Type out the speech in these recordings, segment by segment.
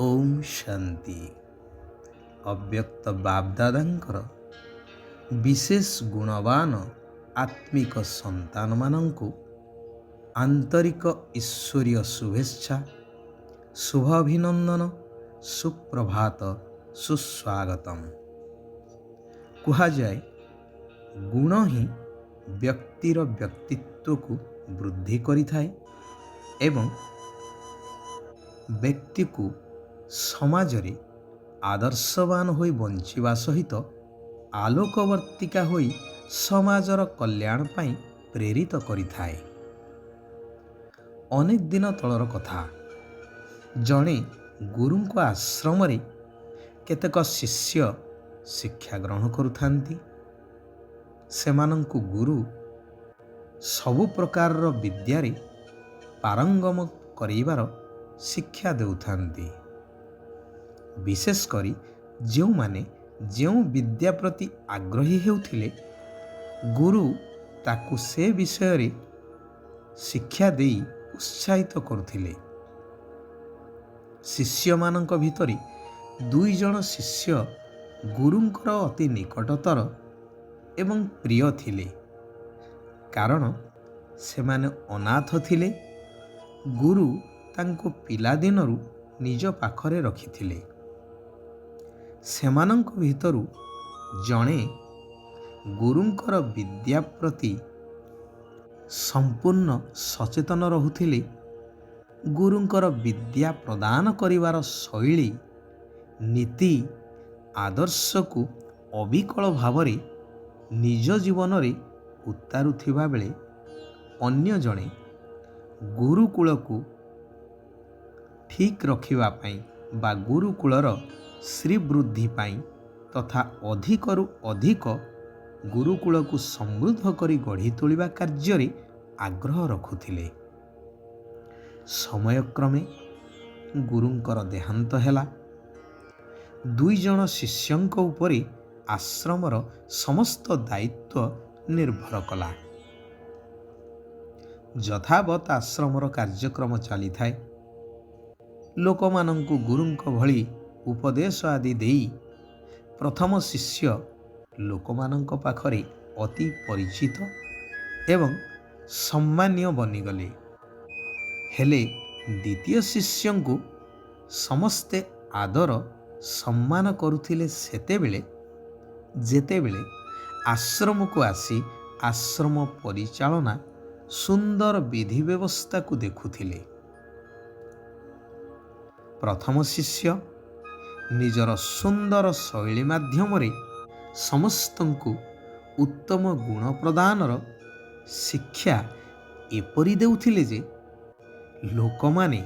ओम शांति। अव्यक्त बापदादांकर विशेष गुणवान आत्मिक संतान मानंकु आंतरिक ईश्वरीय शुभेच्छा, शुभ अभिनंदन, सुप्रभात, सुस्वागतम। कहा जाए गुण ही व्यक्तिर व्यक्तित्व को वृद्धि करिथाए एवं व्यक्ति को समाज रे आदर्शवान होई बंचिवा सहित आलोकवर्तिका होई समाजर कल्याण पाई प्रेरित करिथाए। अनेक दिन तलर कथा, जणे गुरुंको आश्रम रे केतेक शिष्य शिक्षा ग्रहण करुथांती। सेमानंकु गुरु सबु प्रकार विद्या रे पारंगम करिवार शिक्षा देउथांती। विशेष करी जो माने जो विद्या प्रति आग्रही हेउथिले गुरु ताकु से विषय रे शिक्षा देई उत्साहित करुथिले। शिष्य मानक भितरी दुई जण शिष्य गुरुंकर अति निकटतर एवं प्रिय थिले, कारण सेमाने अनाथ थिले। गुरु तांको पिला दिनरु निज पाखरे रखिथिले। सेमानंक भितरु जणे गुरुंकर विद्या प्रति संपूर्ण सचेतन रहुथिले। गुरुंकर विद्या प्रदान करिवार शैली, नीति, आदर्श को अविकल भावरे निज जीवन रे उतारुथिबा बेले अन्य जणे गुरुकुल को ठीक रखिबा पाई बा गुरुकुलर श्रीवृद्धि पाई तथा अधिकरु अधिक गुरुकुल को समृद्ध करी गढ़ी तोलिबा कार्य रे आग्रह रखुथिले। समयक्रमे गुरुंकर देहांत हेला। दुई जण शिष्यंक उपरे आश्रमर समस्त दायित्व निर्भर कला। यथावत आश्रमर कार्यक्रम चली थाए। लोकमानंकु गुरुंक भली उपदेश आदि देई प्रथम शिष्य लोकमानंक पाखरे अति परिचित एवं सम्मानीय बनिगले। हेले द्वितीय शिष्यंकु समस्ते आदर सम्मान करुथिले सेतेबेले जेतेबेले आश्रम को आसी आश्रम परिचालना सुंदर विधि व्यवस्था को देखुथिले। प्रथम शिष्य निजर सुंदर शैली माध्यम रे समस्तंकु उत्तम गुण प्रदानर शिक्षा एपरि देउथिले जे लोकमाने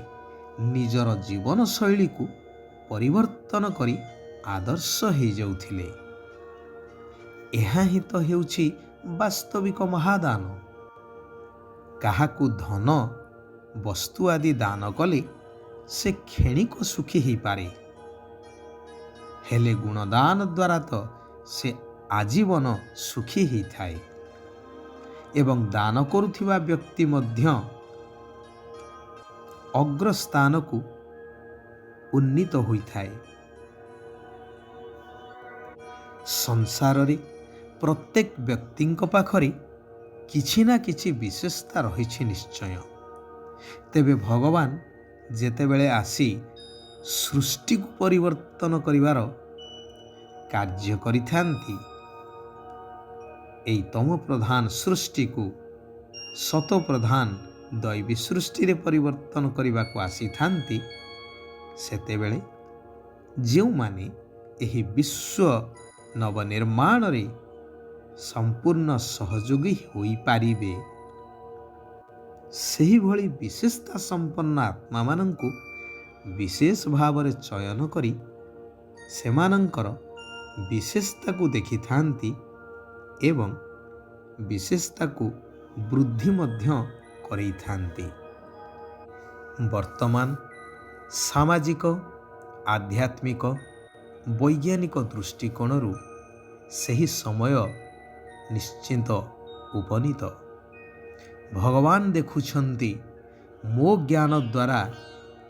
निजर जीवन शैली को परिवर्तन करी आदर्श हो जाउथिले। एहा ही तो हेउछि वास्तविक महादान। काहाकु धन वस्तु आदि दान कले से क्षणिक सुखी ही पारे, हेले गुणदान द्वारा तो से आजीवन सुखी ही थाए एवं दान करुथिबा व्यक्ति मध्य अग्रस्थान को उन्नीत होई थाए। संसार रे प्रत्येक व्यक्तिंक पाखरे किछि ना किछि विशेषता रहिछि निश्चय। तेबे भगवान जेतेबेले आसी सृष्टि को परिवर्तन करिवार कार्य करिथांती, एई तम प्रधान सृष्टि को सत प्रधान दैवी सृष्टि रे परिवर्तन करिबा को आसी थांती, सेतेबेले जेउ माने एही विश्व नवनिर्माण रे संपूर्ण सहयोगी होई पारिबे, सही भली विशेषता संपन्न आत्मा मानंकु विशेष भाव रे चयन करी सेमानंकर विशेषता को देखि थांती एवं विशेषता को वृद्धि मध्य करै थांती। वर्तमान सामाजिक, आध्यात्मिक, वैज्ञानिक दृष्टिकोणरू सही समय निश्चिंत उपनीत। भगवान देखुछंती मो ज्ञान द्वारा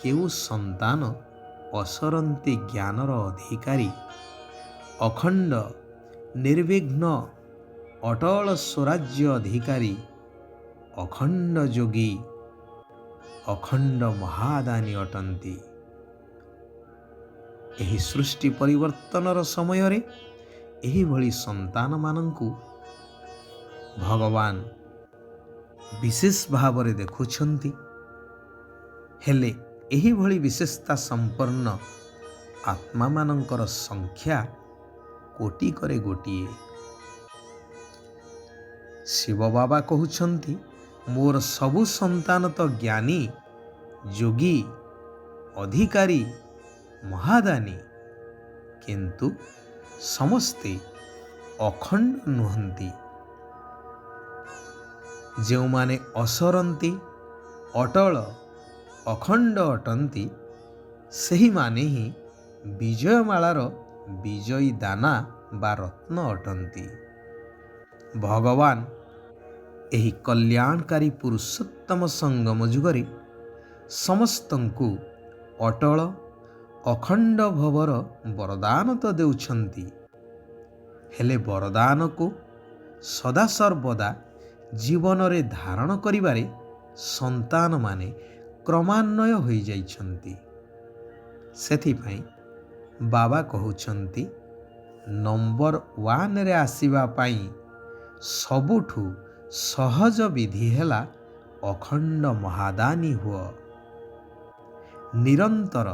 केउ संतान ଅସରନ୍ତି ଜ୍ଞାନର ଅଧିକାରୀ, ଅଖଣ୍ଡ ନିର୍ବିଘ୍ନ ଅଟଳ ସ୍ୱରାଜ୍ୟ ଅଧିକାରୀ, ଅଖଣ୍ଡ ଯୋଗୀ, ଅଖଣ୍ଡ ମହାଦାନୀ ଅଟନ୍ତି। ଏହି ସୃଷ୍ଟି ପରିବର୍ତ୍ତନର ସମୟରେ ଏହିଭଳି ସନ୍ତାନମାନଙ୍କୁ ଭଗବାନ ବିଶେଷ ଭାବରେ ଦେଖୁଛନ୍ତି। ହେଲେ ଏହିଭଳି ବିଶେଷତା ସମ୍ପନ୍ନ ଆତ୍ମାମାନଙ୍କର ସଂଖ୍ୟା କୋଟିକରେ ଗୋଟିଏ। ଶିବ ବାବା କହୁଛନ୍ତି, ମୋର ସବୁ ସନ୍ତାନ ତ ଜ୍ଞାନୀ, ଯୋଗୀ, ଅଧିକାରୀ, ମହାଦାନୀ, କିନ୍ତୁ ସମସ୍ତେ ଅଖଣ୍ଡ ନୁହନ୍ତି। ଯେଉଁମାନେ ଅସରନ୍ତି, ଅଟଳ, ଅଖଣ୍ଡ ଅଟନ୍ତି, ସେହିମାନେ ହିଁ ବିଜୟମାଳାର ବିଜୟୀ ଦାନା ବା ରତ୍ନ ଅଟନ୍ତି। ଭଗବାନ ଏହି କଲ୍ୟାଣକାରୀ ପୁରୁଷୋତ୍ତମ ସଙ୍ଗମ ଯୁଗରେ ସମସ୍ତଙ୍କୁ ଅଟଳ ଅଖଣ୍ଡ ଭବର ବରଦାନ ତ ଦେଉଛନ୍ତି, ହେଲେ ବରଦାନକୁ ସଦାସର୍ବଦା ଜୀବନରେ ଧାରଣ କରିବାରେ ସନ୍ତାନମାନେ କ୍ରମାନ୍ୱୟ ହୋଇଯାଇଛନ୍ତି। ସେଥିପାଇଁ ବାବା କହୁଛନ୍ତି, ନମ୍ବର 1ରେ ଆସିବା ପାଇଁ ସବୁଠୁ ସହଜ ବିଧି ହେଲା ଅଖଣ୍ଡ ମହାଦାନୀ ହୁଅ। ନିରନ୍ତର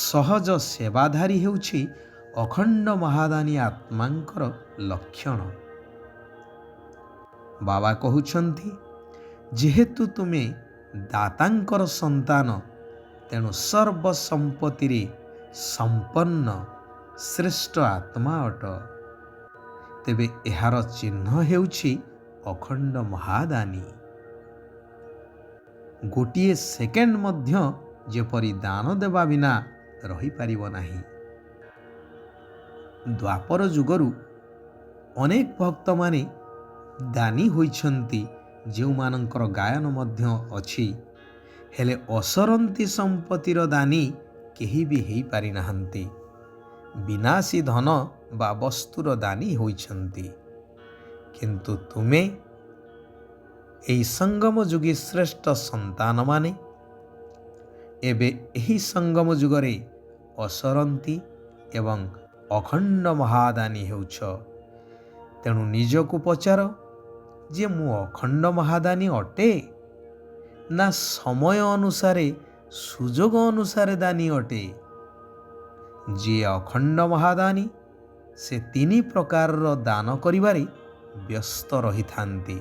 ସହଜ ସେବାଧାରୀ ହେଉଛି ଅଖଣ୍ଡ ମହାଦାନୀ ଆତ୍ମାଙ୍କର ଲକ୍ଷଣ। ବାବା କହୁଛନ୍ତି, ଯେହେତୁ ତୁମେ ଦାତାଙ୍କର ସନ୍ତାନ, ତେଣୁ ସର୍ବ ସମ୍ପତ୍ତିରେ ସମ୍ପନ୍ନ ଶ୍ରେଷ୍ଠ ଆତ୍ମା ଅଟ। ତେବେ ଏହାର ଚିହ୍ନ ହେଉଛି ଅଖଣ୍ଡ ମହାଦାନୀ। ଗୋଟିଏ ସେକେଣ୍ଡ ମଧ୍ୟ ଯେପରି ଦାନ ଦେବା ବିନା ରହିପାରିବ ନାହିଁ। ଦ୍ୱାପର ଯୁଗରୁ ଅନେକ ଭକ୍ତମାନେ ଦାନୀ ହୋଇଛନ୍ତି, ଯେଉଁମାନଙ୍କର ଗାୟନ ମଧ୍ୟ ଅଛି, ହେଲେ ଅସରନ୍ତି ସମ୍ପତ୍ତିର ଦାନୀ କେହି ବି ହେଇପାରିନାହାନ୍ତି। ବିନାଶୀ ଧନ ବା ବସ୍ତୁର ଦାନୀ ହୋଇଛନ୍ତି। କିନ୍ତୁ ତୁମେ ଏହି ସଙ୍ଗମ ଯୁଗୀ ଶ୍ରେଷ୍ଠ ସନ୍ତାନମାନେ ଏବେ ଏହି ସଙ୍ଗମ ଯୁଗରେ ଅସରନ୍ତି ଏବଂ ଅଖଣ୍ଡ ମହାଦାନୀ ହେଉଛ। ତେଣୁ ନିଜକୁ ପଚାର ଯେ ମୁଁ ଅଖଣ୍ଡ ମହାଦାନୀ ଅଟେ ନା ସମୟ ଅନୁସାରେ ସୁଯୋଗ ଅନୁସାରେ ଦାନୀ ଅଟେ? ଯିଏ ଅଖଣ୍ଡ ମହାଦାନୀ ସେ 3 ପ୍ରକାରର ଦାନ କରିବାରେ ବ୍ୟସ୍ତ ରହିଥାନ୍ତି।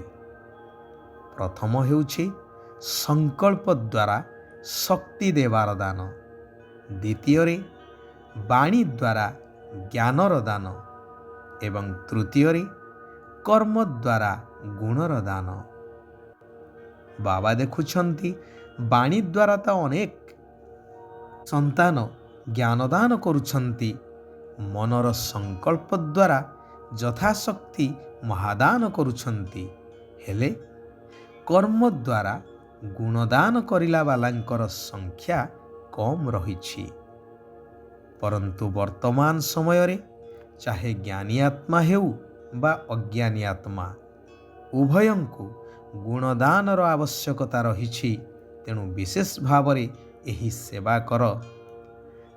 ପ୍ରଥମ ହେଉଛି ସଂକଳ୍ପ ଦ୍ୱାରା ଶକ୍ତି ଦେବାର ଦାନ, ଦ୍ୱିତୀୟରେ ବାଣୀ ଦ୍ୱାରା ଜ୍ଞାନର ଦାନ ଏବଂ ତୃତୀୟରେ କର୍ମ ଦ୍ୱାରା ଗୁଣର ଦାନ। ବାବା ଦେଖୁଛନ୍ତି, ବାଣୀ ଦ୍ୱାରା ତ ଅନେକ ସନ୍ତାନ ଜ୍ଞାନଦାନ କରୁଛନ୍ତି, ମନର ସଂକଳ୍ପ ଦ୍ୱାରା ଯଥାଶକ୍ତି ମହାଦାନ କରୁଛନ୍ତି, ହେଲେ କର୍ମ ଦ୍ୱାରା ଗୁଣଦାନ କରିଲା ବାଲାଙ୍କର ସଂଖ୍ୟା କମ୍ ରହିଛି। ପରନ୍ତୁ ବର୍ତ୍ତମାନ ସମୟରେ ଚାହେ ଜ୍ଞାନୀ ଆତ୍ମା ହେଉ ବା ଅଜ୍ଞାନୀ ଆତ୍ମା, ଉଭୟଙ୍କୁ ଗୁଣଦାନର ଆବଶ୍ୟକତା ରହିଛି। ତେଣୁ ବିଶେଷ ଭାବରେ ଏହି ସେବା କର।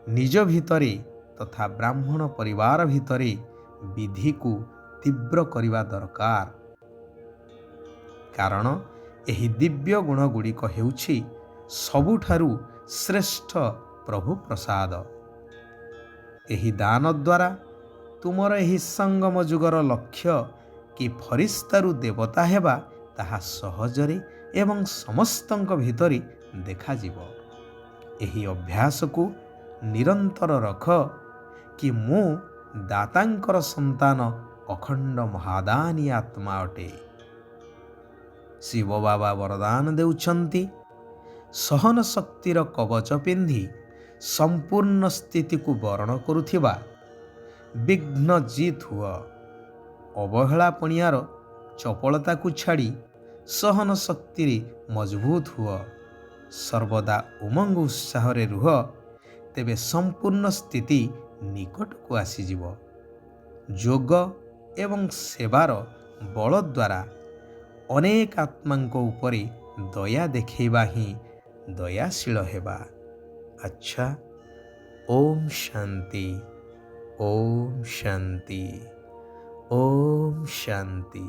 ନିଜ ଭିତରେ ତଥା ବ୍ରାହ୍ମଣ ପରିବାର ଭିତରେ ବିଧିକୁ ତୀବ୍ର କରିବା ଦରକାର। କାରଣ ଏହି ଦିବ୍ୟ ଗୁଣଗୁଡ଼ିକ ହେଉଛି ସବୁଠାରୁ ଶ୍ରେଷ୍ଠ ପ୍ରଭୁ ପ୍ରସାଦ। ଏହି ଦାନ ଦ୍ୱାରା ତୁମର ଏହି ସଙ୍ଗମ ଯୁଗର ଲକ୍ଷ୍ୟ କି ଫରିସ୍ତାରୁ ଦେବତା ହେବା ତାହା ସହଜରେ ଏବଂ ସମସ୍ତଙ୍କ ଭିତରେ ଦେଖାଯିବ। ଏହି ଅଭ୍ୟାସକୁ ନିରନ୍ତର ରଖ କି ମୁଁ ଦାତାଙ୍କର ସନ୍ତାନ ଅଖଣ୍ଡ ମହାଦାନୀ ଆତ୍ମା ଅଟେ। ଶିବ ବାବା ବରଦାନ ଦେଉଛନ୍ତି, ସହନ ଶକ୍ତିର କବଚ ପିନ୍ଧି ସମ୍ପୂର୍ଣ୍ଣ ସ୍ଥିତିକୁ ବରଣ କରୁଥିବା ବିଘ୍ନ ଜିତ୍ ହୁଅ। ଅବହେଳା ପଣିଆର ଚପଳତାକୁ ଛାଡ଼ି ସହନ ଶକ୍ତିରେ ମଜବୁତ ହୁଅ। ସର୍ବଦା ଉମଙ୍ଗ ଉତ୍ସାହରେ ରୁହ, ତେବେ ସମ୍ପୂର୍ଣ୍ଣ ସ୍ଥିତି ନିକଟକୁ ଆସିଯିବ। ଯୋଗ ଏବଂ ସେବାର ବଳ ଦ୍ୱାରା ଅନେକ ଆତ୍ମାଙ୍କ ଉପରେ ଦୟା ଦେଖାଇବା ହିଁ ଦୟାଶୀଳ ହେବା। ଆଚ୍ଛା, ଓମ୍ ଶାନ୍ତି, ଓମ୍ ଶାନ୍ତି, ଓମ୍ ଶାନ୍ତି।